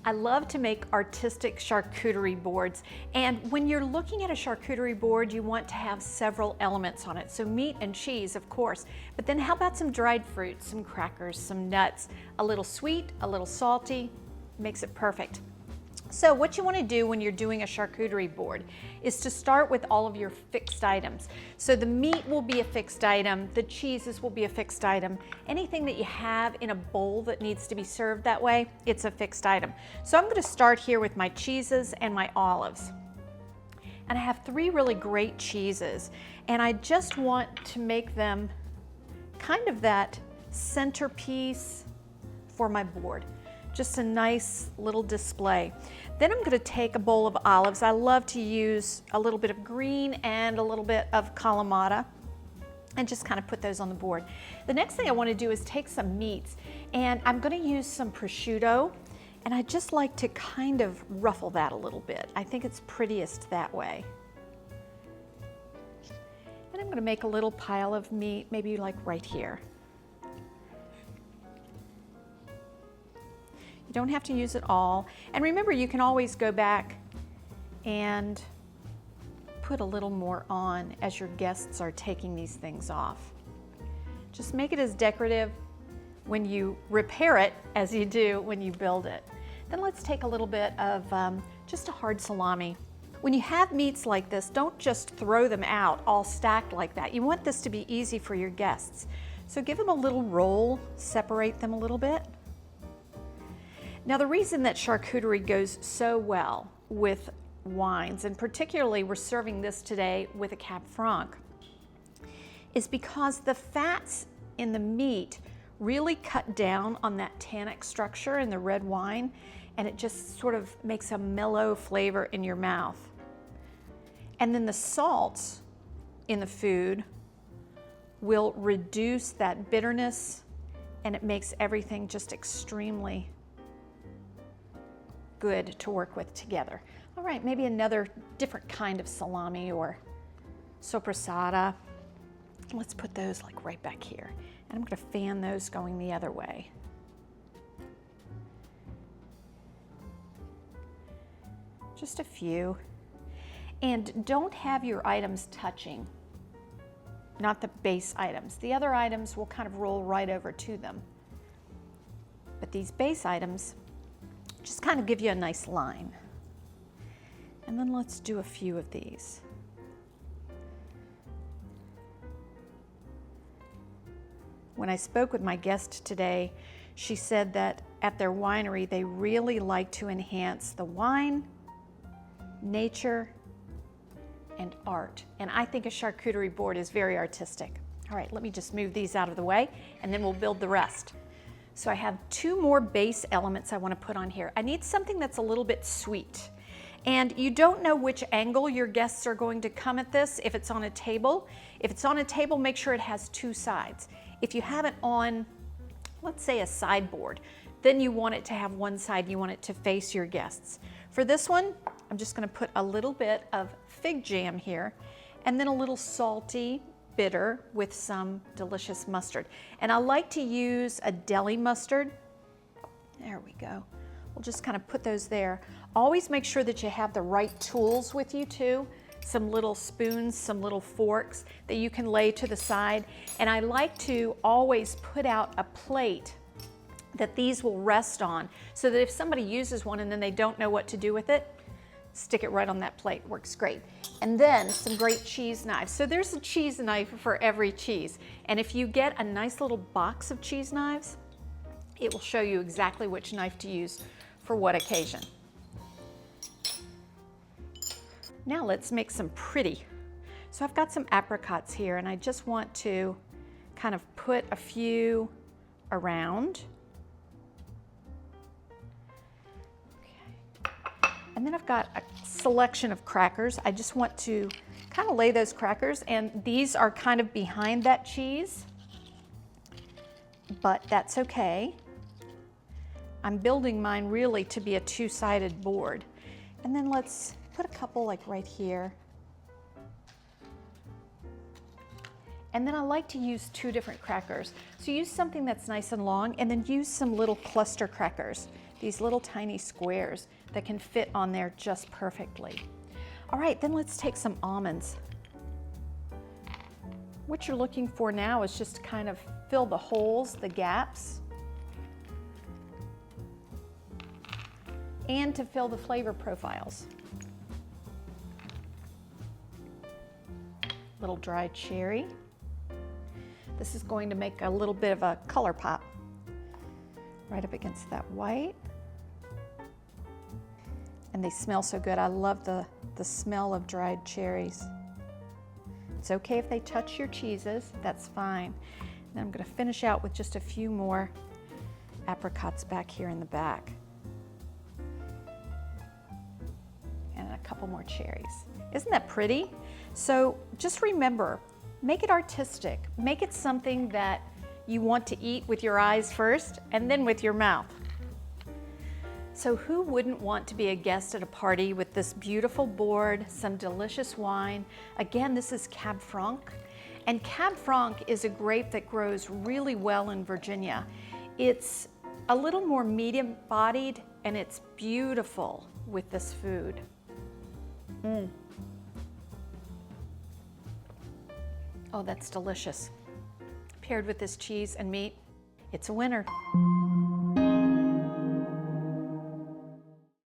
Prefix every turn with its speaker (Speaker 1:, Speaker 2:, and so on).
Speaker 1: I love to make artistic charcuterie boards, and when you're looking at a charcuterie board, you want to have several elements on it. So meat and cheese, of course, but then how about some dried fruits, some crackers, some nuts, a little sweet, a little salty, makes it perfect. So what you want to do when you're doing a charcuterie board is to start with all of your fixed items. So the meat will be a fixed item, the cheeses will be a fixed item. Anything that you have in a bowl that needs to be served that way, it's a fixed item. So I'm going to start here with my cheeses and my olives. And I have 3 really great cheeses, and I just want to make them kind of that centerpiece for my board. Just a nice little display. Then I'm going to take a bowl of olives. I love to use a little bit of green and a little bit of Kalamata and just kind of put those on the board. The next thing I want to do is take some meats, and I'm going to use some prosciutto, and I just like to kind of ruffle that a little bit. I think it's prettiest that way. And I'm going to make a little pile of meat, maybe like right here. You don't have to use it all. And remember, you can always go back and put a little more on as your guests are taking these things off. Just make it as decorative when you repair it as you do when you build it. Then let's take a little bit of just a hard salami. When you have meats like this, don't just throw them out all stacked like that. You want this to be easy for your guests. So give them a little roll, separate them a little bit. Now, the reason that charcuterie goes so well with wines, and particularly we're serving this today with a Cab Franc, is because the fats in the meat really cut down on that tannic structure in the red wine, and it just sort of makes a mellow flavor in your mouth. And then the salts in the food will reduce that bitterness, and it makes everything just extremely good to work with together. All right, maybe another different kind of salami or sopressata. Let's put those like right back here. And I'm going to fan those going the other way. Just a few. And don't have your items touching, not the base items. The other items will kind of roll right over to them. But these base items just kind of give you a nice line. And then let's do a few of these. When I spoke with my guest today, she said that at their winery, they really like to enhance the wine, nature, and art. And I think a charcuterie board is very artistic. All right, let me just move these out of the way, and then we'll build the rest. So I have 2 more base elements I want to put on here. I need something that's a little bit sweet. And you don't know which angle your guests are going to come at this if it's on a table. If it's on a table, make sure it has 2 sides. If you have it on, let's say, a sideboard, then you want it to have one side, you want it to face your guests. For this one, I'm just going to put a little bit of fig jam here, and then a little salty bitter with some delicious mustard. And I like to use a deli mustard. There we go. We'll just kind of put those there. Always make sure that you have the right tools with you too. Some little spoons, some little forks that you can lay to the side. And I like to always put out a plate that these will rest on, so that if somebody uses one and then they don't know what to do with it, stick it right on that plate. Works great. And then some great cheese knives. So there's a cheese knife for every cheese. And if you get a nice little box of cheese knives, it will show you exactly which knife to use for what occasion. Now let's make some pretty. So I've got some apricots here, and I just want to kind of put a few around. And then I've got a selection of crackers. I just want to kind of lay those crackers, and these are kind of behind that cheese, but that's okay. I'm building mine really to be a 2-sided board. And then let's put a couple like right here. And then I like to use 2 different crackers. So use something that's nice and long, and then use some little cluster crackers. these little tiny squares that can fit on there just perfectly. All right, then let's take some almonds. What you're looking for now is just to kind of fill the holes, the gaps, and to fill the flavor profiles. Little dried cherry. This is going to make a little bit of a color pop right up against that white. And they smell so good. I love the smell of dried cherries. It's okay if they touch your cheeses, that's fine. Then I'm going to finish out with just a few more apricots back here in the back. And a couple more cherries. Isn't that pretty? So just remember, make it artistic. Make it something that you want to eat with your eyes first and then with your mouth. So who wouldn't want to be a guest at a party with this beautiful board, some delicious wine? Again, this is Cab Franc. And Cab Franc is a grape that grows really well in Virginia. It's a little more medium-bodied and it's beautiful with this food. Oh, that's delicious. Paired with this cheese and meat, it's a winner.